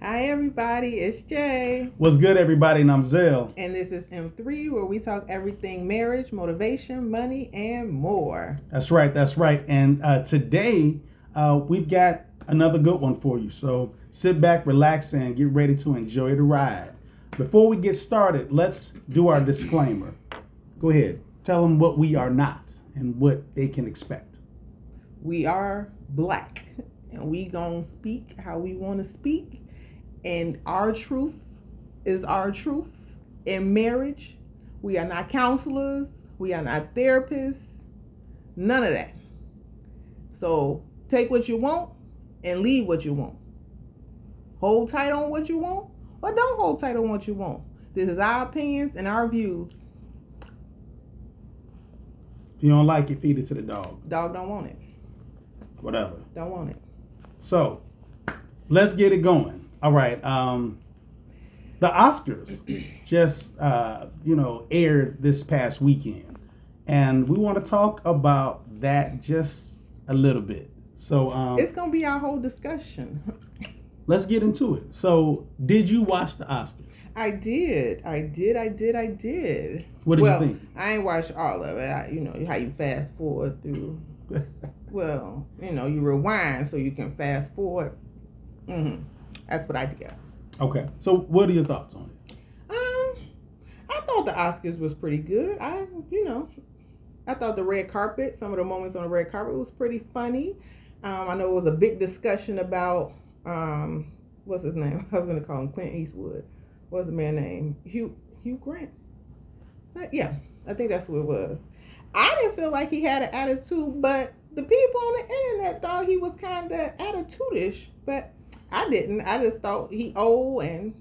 Hi, everybody. It's Jay. What's good, everybody? And I'm Zell. And this is M3, where we talk everything marriage, motivation, money, and more. That's right. That's right. And today we've got another good one for you. So sit back, relax, and get ready to enjoy the ride. Before we get started, let's do our disclaimer. Go ahead. Tell them what we are not and what they can expect. We are black, and we gonna speak how we want to speak. And our truth is our truth in marriage. We are not counselors. We are not therapists. None of that. So take what you want and leave what you want. Hold tight on what you want, or don't hold tight on what you want. This is our opinions and our views. If you don't like it, feed it to the dog. Dog don't want it. Whatever. Don't want it. So let's get it going. All right. The Oscars just, aired this past weekend. And we want to talk about that just a little bit. So it's going to be our whole discussion. Let's get into it. So did you watch the Oscars? I did. What did you think? I ain't watched all of it. How you fast forward through. Well, you rewind so you can fast forward. Mm-hmm. That's what I did. Okay. So what are your thoughts on it? I thought the Oscars was pretty good. I thought the red carpet, some of the moments on the red carpet was pretty funny. I know it was a big discussion about, what's his name? I was going to call him Clint Eastwood. What's the man's name? Hugh Grant. Yeah, I think that's who it was. I didn't feel like he had an attitude, but the people on the internet thought he was kind of attitude-ish, but I didn't. I just thought he old, and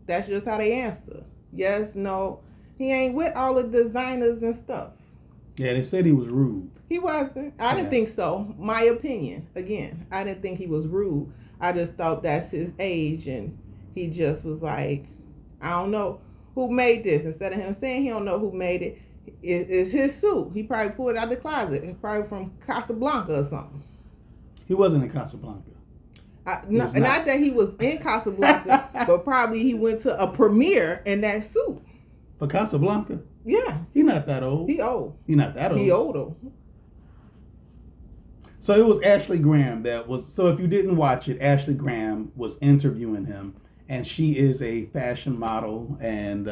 that's just how they answer. Yes, no. He ain't with all the designers and stuff. Yeah, they said he was rude. He wasn't. I didn't think so. My opinion. Again, I didn't think he was rude. I just thought that's his age, and he just was like, I don't know who made this. Instead of him saying he don't know who made it, it's his suit. He probably pulled it out the closet. It's probably from Casablanca or something. He wasn't in Casablanca. Not that he was in Casablanca, but probably he went to a premiere in that suit. For Casablanca? Yeah. He not that old. He old. He not that old. He old. So it was Ashley Graham that was, so if you didn't watch it, Ashley Graham was interviewing him, and she is a fashion model and,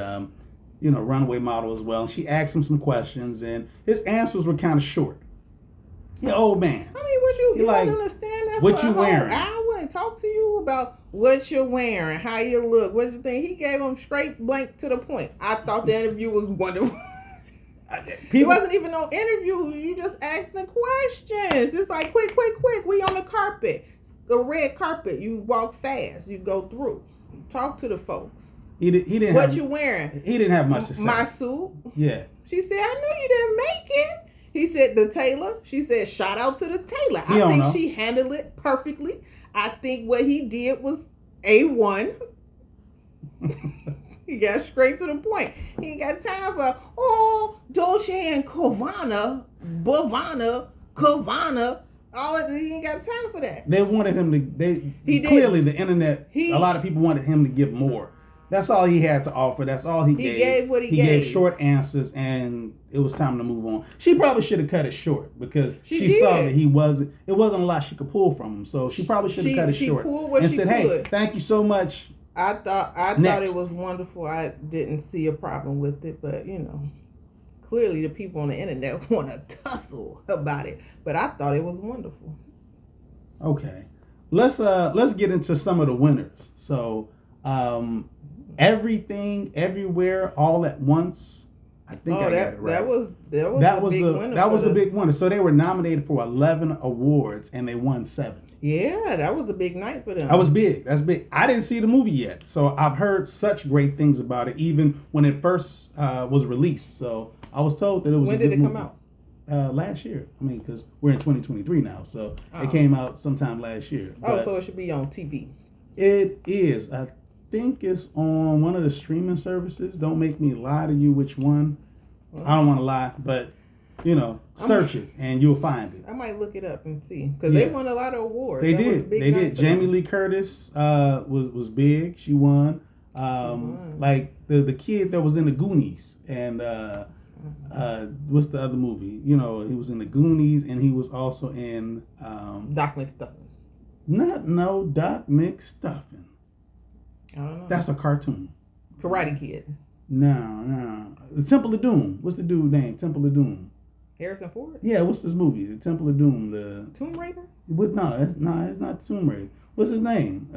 runway model as well. And she asked him some questions, and his answers were kind of short. Yeah, old man. I mean, you don't understand that? What you wearing? I wouldn't talk to you about what you're wearing, how you look, what you think. He gave him straight blank to the point. I thought the interview was wonderful. It wasn't even no interview. You just asking questions. It's like, quick. We on the carpet. The red carpet. You walk fast. You go through. Talk to the folks. He didn't. What you wearing? He didn't have much to say. My suit. Yeah. She said, I knew you didn't make it. He said, the tailor. She said, shout out to the tailor. I think she handled it perfectly. I think what he did was A1. He got straight to the point. He ain't got time for, Dolce and Gabbana, Bavana, Cavana. He ain't got time for that. They wanted him to, clearly the internet, a lot of people wanted him to give more. That's all he had to offer. That's all he gave. He gave what he gave. He gave short answers, and it was time to move on. She probably should have cut it short because she saw that it wasn't a lot she could pull from him. So she probably should have cut it short and said, "Hey, thank you so much." I thought it was wonderful. I didn't see a problem with it, but clearly the people on the internet want to tussle about it. But I thought it was wonderful. Okay, let's get into some of the winners. So. Everything, Everywhere, All at Once. I think I got it right. That was a big winner. So they were nominated for 11 awards and they won 7. Yeah, that was a big night for them. That was big. That's big. I didn't see the movie yet, so I've heard such great things about it, even when it first was released. So I was told that it was. When did it come out? Last year. I mean, because we're in 2023 now, so it came out sometime last year. So it should be on TV. It is. I think it's on one of the streaming services. Don't make me lie to you which one. I don't want to lie, but Search it and you'll find it. I might look it up and see because they won a lot of awards. They did. They did. Jamie Lee Curtis was big. She won. Like the kid that was in the Goonies and what's the other movie? You know, he was in the Goonies and he was also in Doc McStuffin. Doc McStuffin. I don't know. That's a cartoon. Karate Kid. No. The Temple of Doom. What's the dude name? Temple of Doom. Harrison Ford? Yeah, what's this movie? The Temple of Doom. The Tomb Raider? It's not Tomb Raider. What's his name?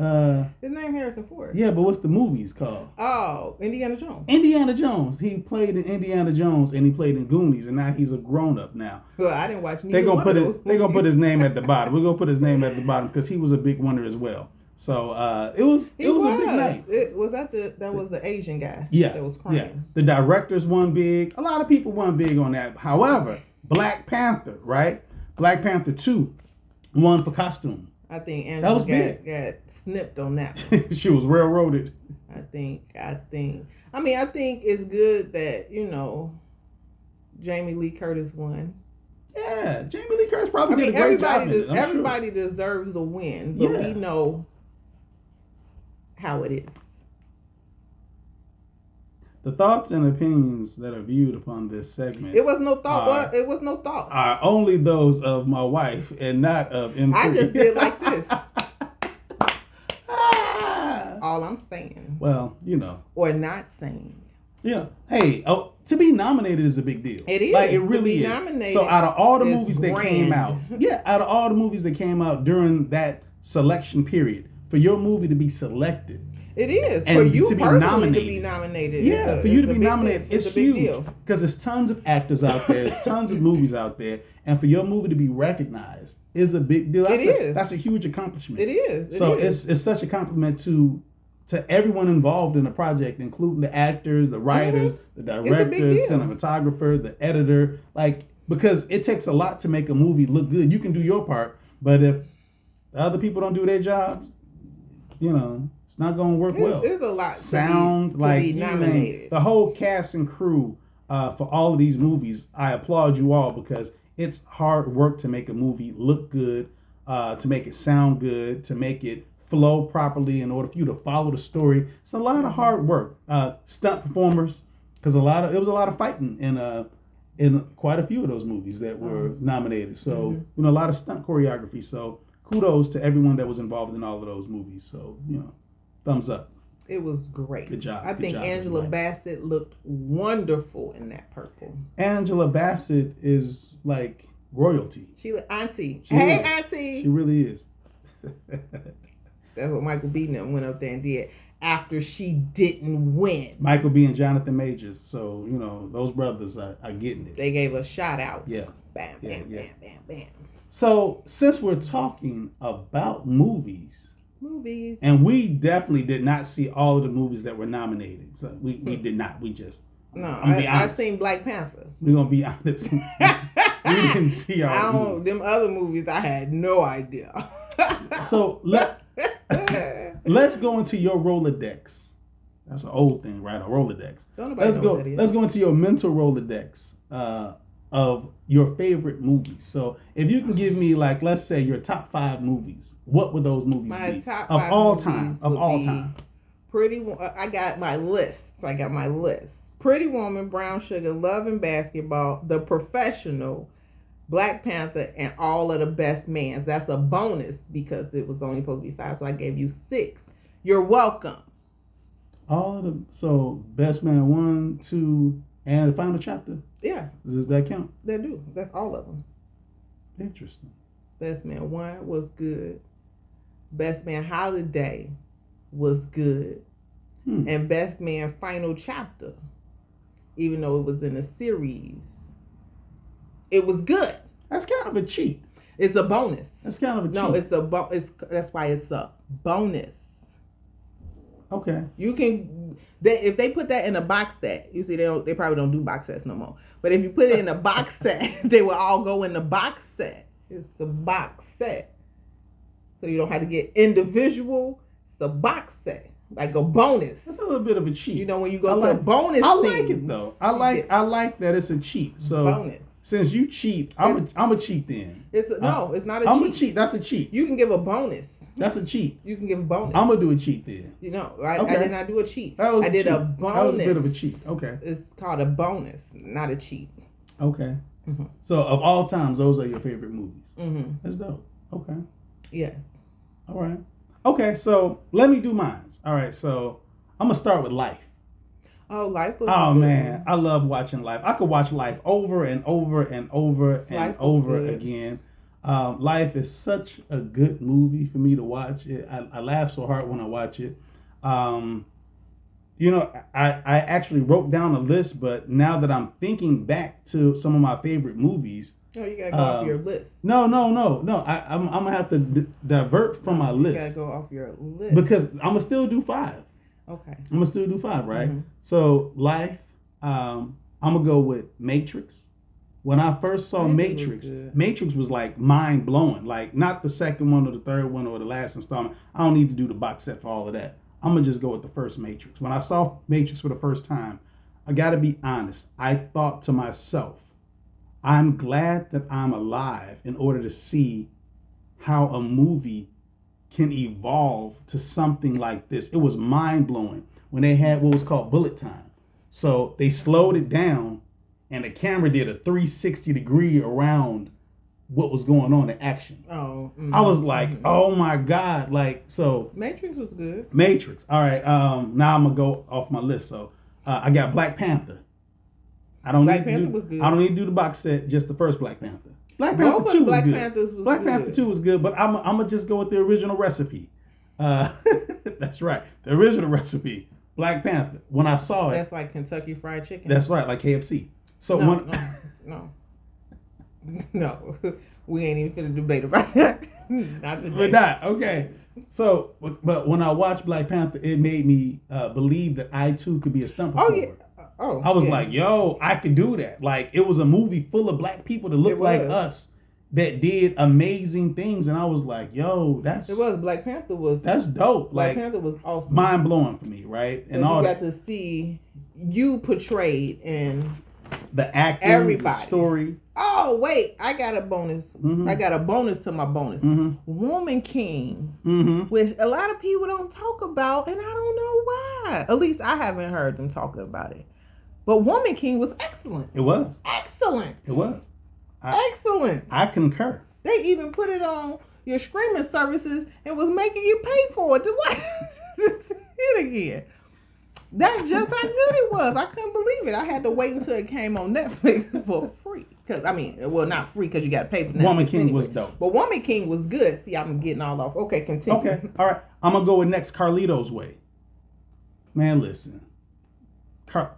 His name Harrison Ford. Yeah, but what's the movies called? Oh, Indiana Jones. Indiana Jones. He played in Indiana Jones and he played in Goonies, and now he's a grown up now. Well, I didn't watch. They're gonna put his name at the bottom. We're gonna put his name at the bottom because he was a big winner as well. So it was a big night. That was the Asian guy. Yeah, that was crying. Yeah. The directors won big. A lot of people won big on that. However, Black Panther, right? Black Panther 2 won for costume. I think Angela got snipped on that one. She was railroaded. I think it's good that, Jamie Lee Curtis won. Yeah, Jamie Lee Curtis probably did a great job. Everybody deserves a win, but we know how it is. The thoughts and opinions that are viewed upon this segment. It was no thought. It was no thought. Are only those of my wife and not of MP. I just did like this. All I'm saying. Well, Or not saying. Yeah. Hey, to be nominated is a big deal. It is. Like, it really is. So out of all the movies that came out, out of all the movies that came out during that selection period, for your movie to be selected. It is. And for you to be nominated. Yeah, for you to be nominated, it's huge. Because there's tons of actors out there, there's tons of movies out there, and for your movie to be recognized is a big deal. That's a huge accomplishment. It is. So it's such a compliment to everyone involved in the project, including the actors, the writers, the directors, cinematographer, the editor. Like, because it takes a lot to make a movie look good. You can do your part, but if the other people don't do their jobs, it's not going to work well. There's a lot sound to be nominated. The whole cast and crew for all of these movies, I applaud you all because it's hard work to make a movie look good, to make it sound good, to make it flow properly in order for you to follow the story. It's a lot of hard work. Stunt performers, because it was a lot of fighting in quite a few of those movies that were nominated. So a lot of stunt choreography. So kudos to everyone that was involved in all of those movies. So thumbs up. It was great. Good job. I think Angela Bassett looked wonderful in that purple. Angela Bassett is like royalty. She auntie. Hey, auntie. She really is. That's what Michael B. went up there and did after she didn't win. Michael B. and Jonathan Majors. So, those brothers are getting it. They gave a shout out. Yeah. Bam, bam, bam, bam, bam. So, since we're talking about movies. And we definitely did not see all of the movies that were nominated. So, we did not. We just. No, I seen Black Panther. We're going to be honest. We didn't see all movies. Them other movies, I had no idea. So, let's go into your Rolodex. That's an old thing, right? A Rolodex. Let's go into your mental Rolodex of your favorite movies. So if you can give me, like, let's say your top 5 movies, what would those movies be? My top 5 of all time. Of all time. I got my list. Pretty Woman, Brown Sugar, Love and Basketball, The Professional, Black Panther, and All of the Best Mans. That's a bonus because it was only supposed to be 5, so I gave you 6. You're welcome. So Best Man 1, 2, and the final chapter. Yeah. Does that count? They do. That's all of them. Interesting. Best Man 1 was good. Best Man Holiday was good. And Best Man Final Chapter, even though it was in a series, it was good. That's kind of a cheat. It's a bonus. That's kind of a cheat. No, that's why it's a bonus. Okay. You can if they put that in a box set, you see they probably don't do box sets no more. But if you put it in a box set, they will all go in the box set. It's a box set. So you don't have to get individual. It's a box set. Like a bonus. That's a little bit of a cheat. When you go to a bonus. I like it though. I like that it's a cheat. So bonus. since you cheat, I'm a cheat then. No, it's not a I'm cheat. a cheat. That's a cheat. You can give a bonus. That's a cheat. You can give a bonus. I'm gonna do a cheat then. You know, I did not do a cheat. I did a bonus. That was a bit of a cheat. Okay. It's called a bonus, not a cheat. Okay. Mm-hmm. So of all times, those are your favorite movies. Mm-hmm. That's dope. Okay. Yes. All right. Okay, so let me do mine. All right, so I'm gonna start with Life. Oh, Life was. Oh good. Man, I love watching Life. I could watch Life over and over and over and Life was over good. again. Life is such a good movie for me to watch. I laugh so hard when I watch it. You know, I actually wrote down a list, but now that I'm thinking back to some of my favorite movies. No, you gotta go off your list. No. I'm gonna have to divert from my list. You gotta go off your list because I'm gonna still do 5. Okay. I'm gonna still do 5, right? Mm-hmm. So Life, I'm gonna go with Matrix. When I first saw Matrix was like mind blowing. Like not the second one or the third one or the last installment. I don't need to do the box set for all of that. I'm gonna just go with the first Matrix. When I saw Matrix for the first time, I gotta be honest. I thought to myself, I'm glad that I'm alive in order to see how a movie can evolve to something like this. It was mind blowing when they had what was called bullet time. So they slowed it down and the camera did a 360 degree around what was going on in action. Oh, I was like, oh my God. Like, so Matrix was good. Matrix. All right. Now I'm gonna go off my list. So I got Black Panther. I don't need to do the box set, just the first Black Panther. Black Panther 2 was good. Black Panther 2 was good, but I'm gonna just go with the original recipe. That's right. The original recipe. Black Panther. When I saw it. That's like Kentucky Fried Chicken. That's right, like KFC. So no. We ain't even finna debate about that. Not today. We're not. Okay. So, but when I watched Black Panther, it made me believe that I too could be a stunt performer. Oh, yeah. I was like, yo, I could do that. Like, it was a movie full of black people that looked like us that did amazing things. And I was like, yo, that's... It was. Black Panther was... That's dope. Black Panther was awesome. Mind-blowing for me, right? And all you got to see you portrayed in... The acting, everybody. The story. Oh, wait. I got a bonus. Mm-hmm. I got a bonus to my bonus. Mm-hmm. Woman King, which a lot of people don't talk about, and I don't know why. At least I haven't heard them talking about it. But Woman King was excellent. It was. Excellent. It was. Excellent. I concur. They even put it on your streaming services and was making you pay for it to watch it again. That's just how good it was. I couldn't believe it. I had to wait until it came on Netflix for free. Because, not free because you got to pay for Netflix. Woman King was dope. But Woman King was good. See, I'm getting all off. Okay, continue. Okay, all right. I'm going to go with next Carlito's Way. Man, listen. I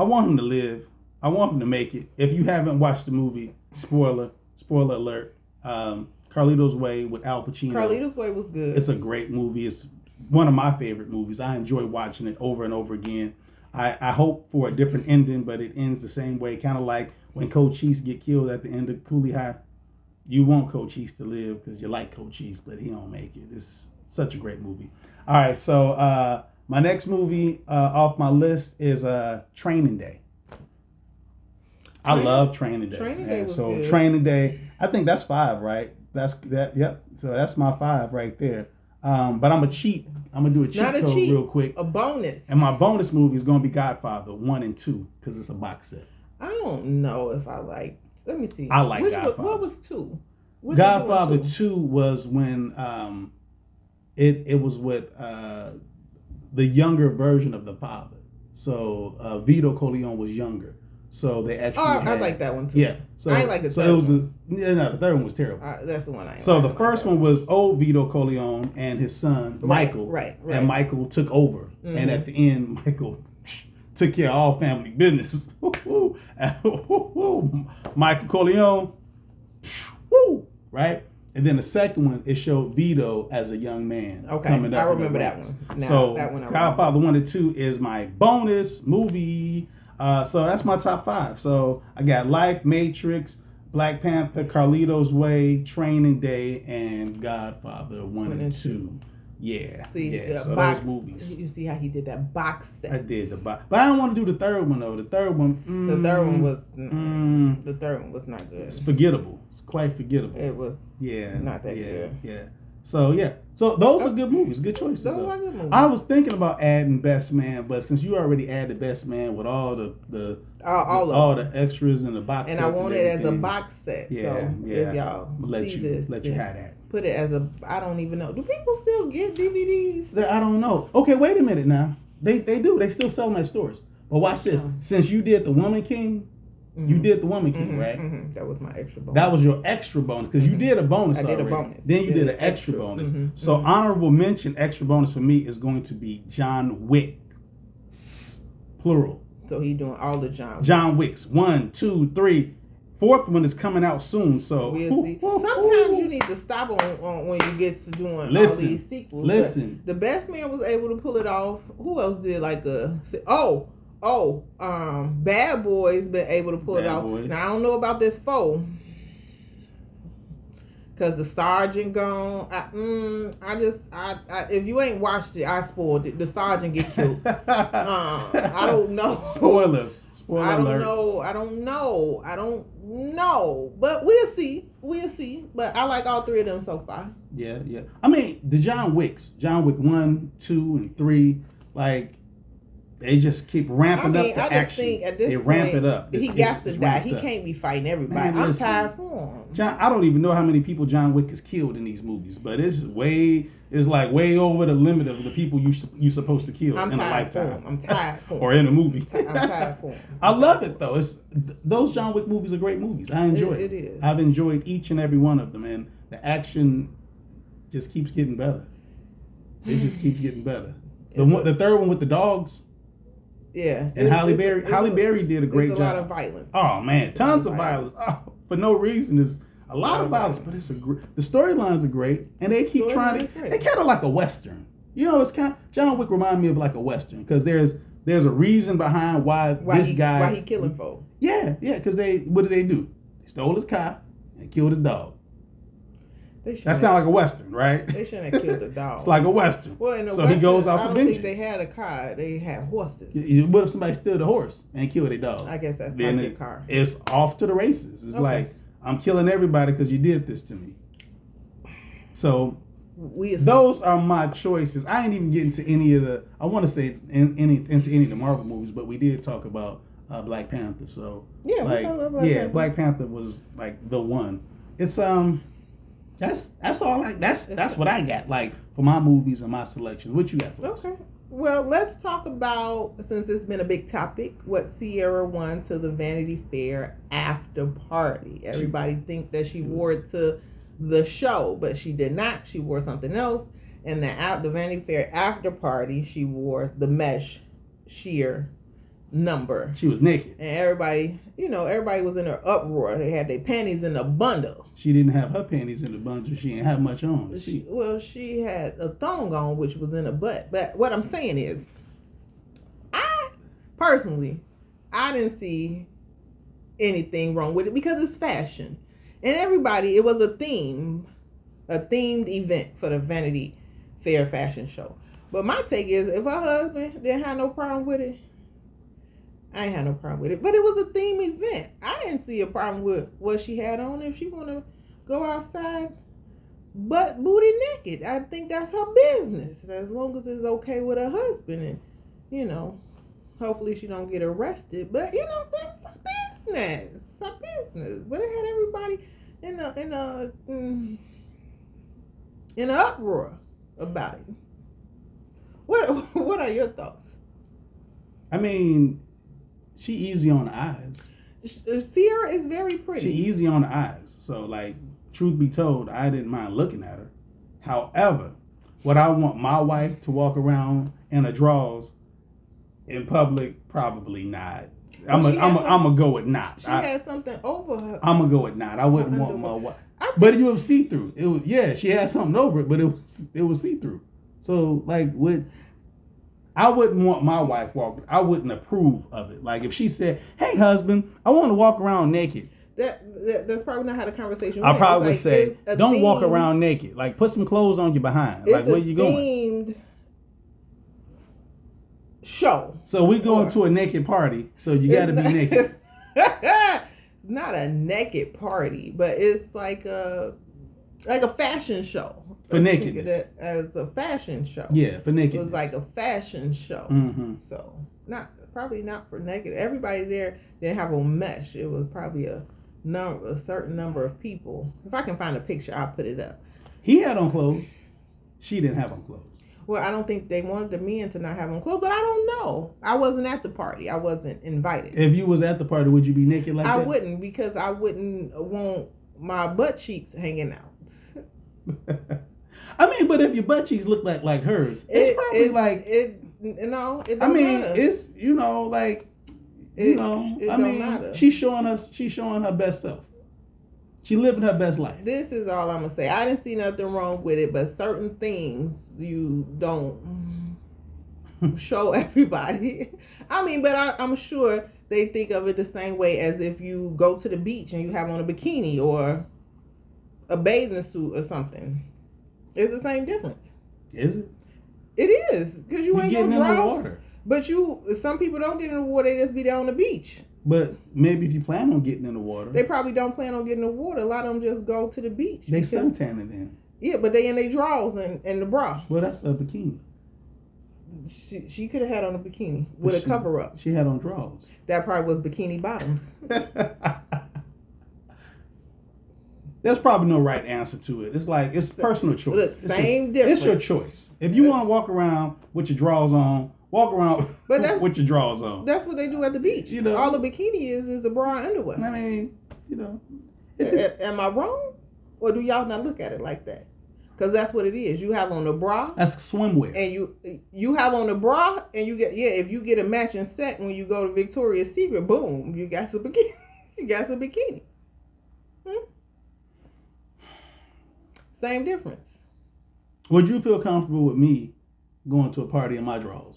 want him to live. I want him to make it. If you haven't watched the movie, spoiler alert, Carlito's Way with Al Pacino. Carlito's Way was good. It's a great movie. It's one of my favorite movies. I enjoy watching it over and over again. I hope for a different ending, but it ends the same way. Kind of like when Cochise get killed at the end of Coolie High. You want Cochise to live because you like Cochise, but he don't make it. It's such a great movie. All right, so my next movie off my list is Training Day. I love Training Day. Training Day was so good. Training Day, I think that's 5, right? Yep. So that's my 5 right there. But I'm a cheat. I'm gonna do a cheat code real quick. A bonus. And my bonus movie is gonna be Godfather 1 and 2 because it's a box set. I don't know if I like. Let me see. I like Godfather. What was 2? Godfather 2 was when it was with the younger version of the father. So Vito Corleone was younger. So they actually. I like that one too. Yeah. So I like the third one. The third one was terrible. That's the one I. So the first one was old Vito Corleone and his son Michael. Right. And Michael took over, and at the end, Michael took care of all family business. Michael Corleone. Right. And then the second one, it showed Vito as a young man. Okay, coming up. I remember that one. Now, so that one Godfather 1 and 2 is my bonus movie. So that's my top 5. So I got Life, Matrix, Black Panther, Carlito's Way, Training Day, and Godfather 1 and 2. Yeah, See, yeah. the So box, those movies. you see how he did that box set. I did the box, but I don't want to do the third one though. The third one. The third one was not good. It's forgettable. It's quite forgettable. It was Yeah, not that good. Yeah. So yeah, so those are good movies, good choices. Those are good movies. I was thinking about adding Best Man, but since you already added Best Man with all the extras and the box and sets I want it as a box set. Yeah, so yeah. if y'all let see you this, let you have that. Put it as a. I don't even know. Do people still get DVDs? I don't know. Okay, wait a minute now. They do. They still sell them at stores. But watch this. Since you did the Woman King. You did the Woman King, right? That was my extra bonus. That was your extra bonus because you did a bonus I did already. a bonus. Then you did an extra bonus. So honorable mention, extra bonus for me is going to be John Wick, plural. So he doing all the John Wicks. 1, 2, 3. Fourth one is coming out soon. So we'll see. Sometimes you need to stop on when you get to doing all these sequels. Listen, the Best Man was able to pull it off. Who else did Bad Boys been able to pull it off. Now I don't know about this 4. Cause the sergeant gone. If you ain't watched it, I spoiled it. The sergeant get killed. I don't know. Spoilers. I don't know. But we'll see. But I like all 3 of them so far. Yeah. I mean, the John Wick 1, 2, and 3, like they just keep ramping up the action. Think at this they point, ramp it up. He got to die. He can't be fighting everybody. Man, I'm tired for him. I don't even know how many people John Wick has killed in these movies, but it's way over the limit of the people you're supposed to kill in a lifetime. I'm tired for him. Or in a movie. I'm tired for him. I love it though. Those John Wick movies are great movies. I enjoy it. It is. I've enjoyed each and every one of them, and the action just keeps getting better. It just keeps getting better. The third one with the dogs. Yeah. And Halle Berry did a great job. It's a lot of violence. Oh man, tons of violence. Oh, for no reason. There's a lot of violence, but the storylines are great, and they keep trying to. They kind of like a western. You know, it's kind of John Wick remind me of like a western because there's a reason behind why he killing folks. Yeah, because what did they do? They stole his car and killed his dog. That sounds like a western, right? They shouldn't have killed the dog. It's like a western. Well, in so he goes off for vengeance. I don't think they had a car. They had horses. What if somebody stole the horse and killed their dog? I guess that's not their car. It's off to the races. It's like, I'm killing everybody because you did this to me. So those are my choices. I ain't even getting to any of the. I want to say into any of the Marvel movies, but we did talk about Black Panther. So yeah, Black Panther was like the one. It's That's all. That's what I got. Like for my movies and my selections. What you got for us? Okay. Well, let's talk about, since it's been a big topic, what Ciara won to the Vanity Fair after party. Everybody think that she wore it to the show, but she did not. She wore something else. And the Vanity Fair after party, she wore the mesh sheer number. She was naked. And everybody was in an uproar. They had their panties in a bundle. She didn't have her panties in a bundle. She didn't have much on. She had a thong on, which was in a butt. But what I'm saying is, I didn't see anything wrong with it because it's fashion. And it was a themed event for the Vanity Fair fashion show. But my take is, if her husband didn't have no problem with it, I ain't had no problem with it. But it was a theme event. I didn't see a problem with what she had on. If she want to go outside butt booty naked, I think that's her business. As long as it's okay with her husband. And, hopefully she don't get arrested. But, that's her business. It's her business. But it had everybody in an uproar about it. What are your thoughts? I mean, she easy on the eyes. Ciara is very pretty. She easy on the eyes. So, like, truth be told, I didn't mind looking at her. However, would I want my wife to walk around in a drawers in public? Probably not. I'm gonna go with not. She had something over her. I'm gonna go with not. I wouldn't want my wife. But it was see through. It was she had something over it, but it was see through. So like I wouldn't want my wife walking. I wouldn't approve of it. Like if she said, "Hey, husband, I want to walk around naked," that's probably not how the conversation I went. probably would It's like, say, it's a don't walk theme- around naked. Like, put some clothes on your behind. It's Like, where a you going? themed show. So we going to a naked party. So you got to be naked. Not a naked party, but it's like a fashion show. For nakedness. As a fashion show. Yeah, for It nakedness. was like a fashion show. Mm-hmm. So probably not for naked. Everybody there didn't have on mesh. It was probably a certain number of people. If I can find a picture, I'll put it up. He had on clothes. She didn't have on clothes. Well, I don't think they wanted the men to not have on clothes, but I don't know. I wasn't at the party. I wasn't invited. If you was at the party, would you be naked like that? I wouldn't, because I wouldn't want my butt cheeks hanging out. I mean, but if your butt cheeks look like hers, it's probably like it. No, it don't I mean, matter. it's like It I don't mean, matter. she's showing her best self. She living her best life. This is all I'm gonna say. I didn't see nothing wrong with it, but certain things you don't show everybody. I mean, but I'm sure they think of it the same way as if you go to the beach and you have on a bikini or a bathing suit or something. It's the same difference. Is it? It is, because you ain't getting gonna in the drown. water. But some people don't get in the water. They just be there on the beach. But maybe if you plan on getting in the water, They probably don't plan on getting in the water. A lot of them just go to the beach. they because- suntanning then. Yeah, but they in their drawers and the bra. Well, that's a bikini. She could have had on a bikini with a cover up. She had on drawers. That probably was bikini bottoms. There's probably no right answer to it. It's like it's personal choice. Look, It's difference. It's your choice. If you want to walk around with your drawers on, walk around with your drawers on. That's what they do at the beach. You know. All the bikini is a bra and underwear. I mean, Am I wrong? Or do y'all not look at it like that? Because that's what it is. You have on a bra. That's swimwear. And you have on a bra, and you get if you get a matching set when you go to Victoria's Secret, boom, you got some bikini. You got some bikini. Same difference. Would you feel comfortable with me going to a party in my drawers?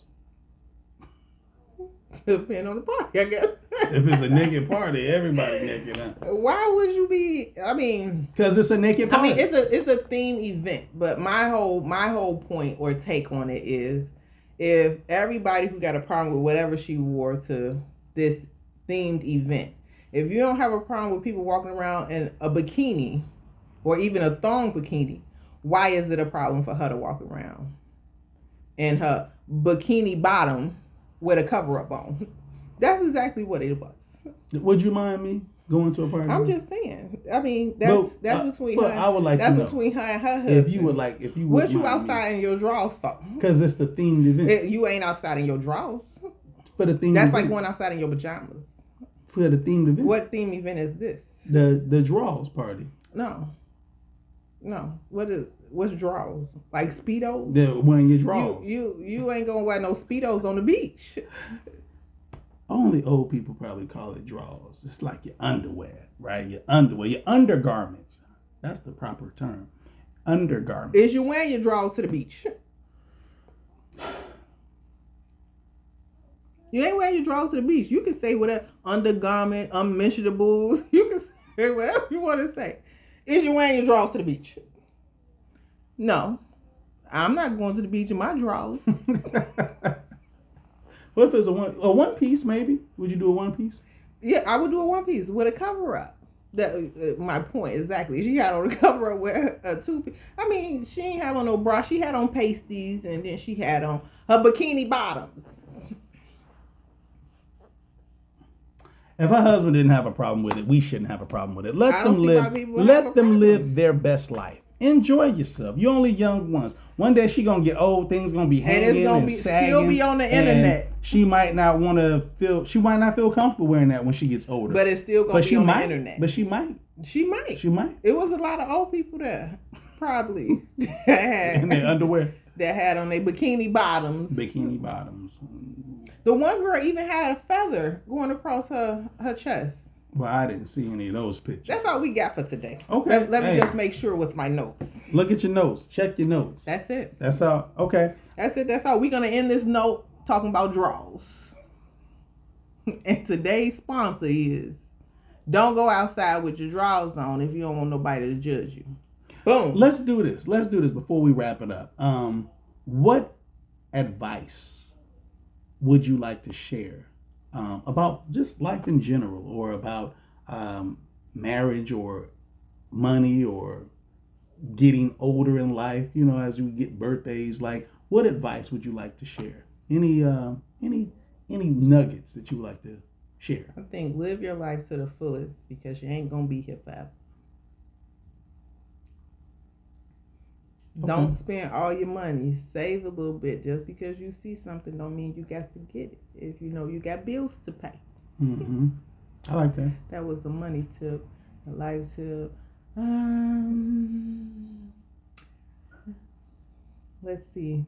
Depending on the party, I guess. If it's a naked party, everybody naked. Huh? Why would you be? I mean, Because it's a naked party. I mean, it's a theme event. But my whole point or take on it is, if everybody who got a problem with whatever she wore to this themed event, if you don't have a problem with people walking around in a bikini or even a thong bikini, why is it a problem for her to walk around in her bikini bottom with a cover up on? That's exactly what it was. Would you mind me going to a party? I'm just saying. I mean, that's between her. I would like that's to know. between her and her husband. If you would. What you outside in your drawers for? Because it's the themed event. You ain't outside in your drawers. For the themed That's event. like going outside in your pajamas. For the themed event. What theme event is this? The draws party. No. What's drawers? Like Speedos? The wearing your drawers. You ain't gonna wear no Speedos on the beach. Only old people probably call it drawers. It's like your underwear, right? Your underwear, your undergarments. That's the proper term. Undergarments. Is you wearing your drawers to the beach? You ain't wearing your drawers to the beach. You can say whatever, undergarment, unmentionables. You can say whatever you want to say. Is you wearing your drawers to the beach? No. I'm not going to the beach in my drawers. What if it's a one piece? Maybe would you do a one piece? Yeah, I would do a one piece with a cover up. That my point exactly. She had on a cover up with a two piece. I mean, she ain't have on no bra. She had on pasties, and then she had on her bikini bottoms. If her husband didn't have a problem with it, we shouldn't have a problem with it. I don't see why people would have a Let them problem. live their best life. Enjoy yourself. You're only young once. One day she gonna get old. Things gonna be hanging And it's gonna and be sagging, still be on the internet. She might not want to feel. She might not feel comfortable wearing that when she gets older. But it's still gonna be on the internet. But she might. She might. She might. It was a lot of old people there, probably, In their underwear. that had on their bikini bottoms. Bikini bottoms. The one girl even had a feather going across her chest. Well, I didn't see any of those pictures. That's all we got for today. Okay. Let me Hey. just make sure with my notes. Look at your notes. Check your notes. That's it. That's all. Okay. That's it. That's all. We're gonna end this note talking about draws. And today's sponsor is Don't go outside with your drawers on if you don't want nobody to judge you. Boom. Let's do this. Let's do this before we wrap it up. What advice would you like to share about just life in general, or about marriage, or money, or getting older in life? You know, as we get birthdays, like, what advice would you like to share? Any nuggets that you would like to share? I think live your life to the fullest, because you ain't gonna be here forever. Okay. Don't spend all your money. Save a little bit. Just because you see something don't mean you got to get it. If you know you got bills to pay. Mm-hmm. I like that. That was a money tip, a life tip. Let's see.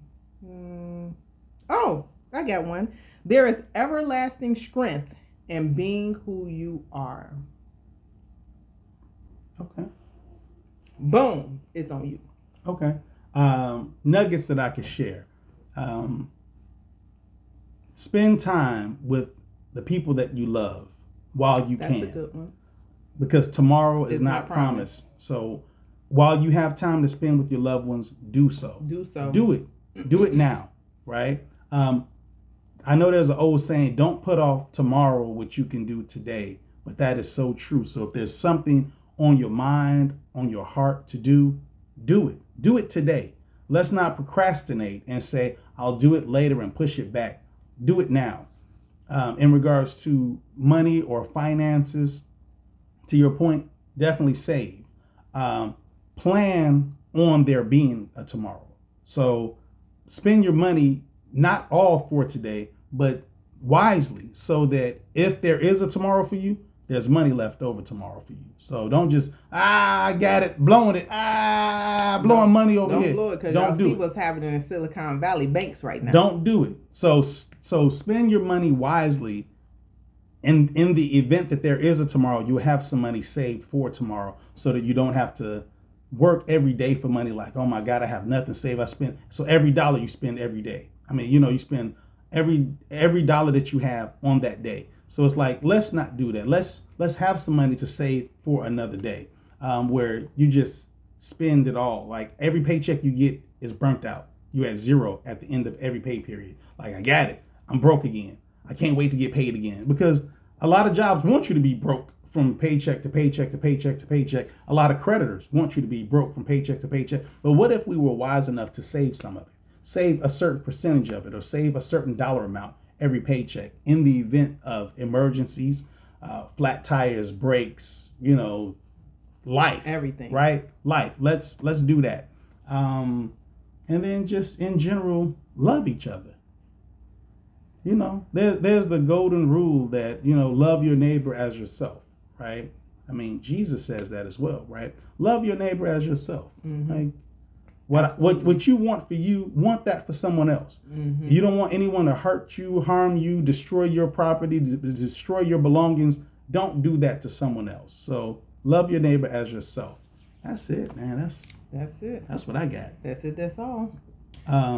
Oh, I got one. There is everlasting strength in being who you are. Okay. Boom. It's on you. Okay. Nuggets that I could share. Spend time with the people that you love while you That's can. a good one. Because tomorrow is It's not not promised. promised. So while you have time to spend with your loved ones, do so. Do so. Do it. Do it now, right? I know there's an old saying, don't put off tomorrow what you can do today, but that is so true. So if there's something on your mind, on your heart to do, do it. Do it today. Let's not procrastinate and say, I'll do it later and push it back. Do it now. In regards to money or finances, to your point, definitely save. Plan on there being a tomorrow. So spend your money, not all for today, but wisely, so that if there is a tomorrow for you, there's money left over tomorrow for you. So don't just, I got it, blowing it, blowing money over here. Don't blow it, because y'all see what's happening in Silicon Valley banks right now. Don't do it. So spend your money wisely. In the event that there is a tomorrow, you have some money saved for tomorrow, so that you don't have to work every day for money. Like, oh my God, I have nothing saved. I spend, so every dollar you spend every day. I mean, you spend every dollar that you have on that day. So it's like, let's not do that. Let's have some money to save for another day, where you just spend it all. Like, every paycheck you get is burnt out. You're at zero at the end of every pay period. Like, I got it. I'm broke again. I can't wait to get paid again, because a lot of jobs want you to be broke from paycheck to paycheck to paycheck to paycheck. A lot of creditors want you to be broke from paycheck to paycheck. But what if we were wise enough to save some of it? Save a certain percentage of it, or save a certain dollar amount every paycheck in the event of emergencies, flat tires, brakes, life. Everything. Right? Life. Let's do that. And then just in general, love each other. There's the golden rule that, love your neighbor as yourself, right? I mean, Jesus says that as well, right? Love your neighbor as yourself. Mm-hmm. Like, what you want for you, want that for someone else. Mm-hmm. You don't want anyone to hurt you, harm you, destroy your property, destroy your belongings. Don't do that to someone else. So love your neighbor as yourself. That's it, man. That's it. That's what I got. That's it. That's all.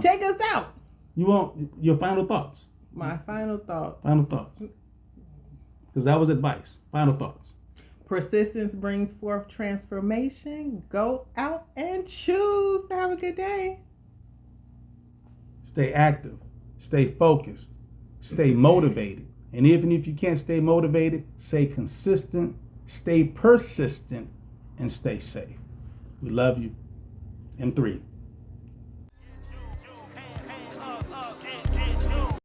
Take Take us out. You want your final thoughts? My final thought. Final thoughts. Because that was advice. Final thoughts. Persistence brings forth transformation. Go out and choose to have a good day. Stay active. Stay focused. Stay motivated. And even if you can't stay motivated, stay consistent, stay persistent, and stay safe. We love you. M3.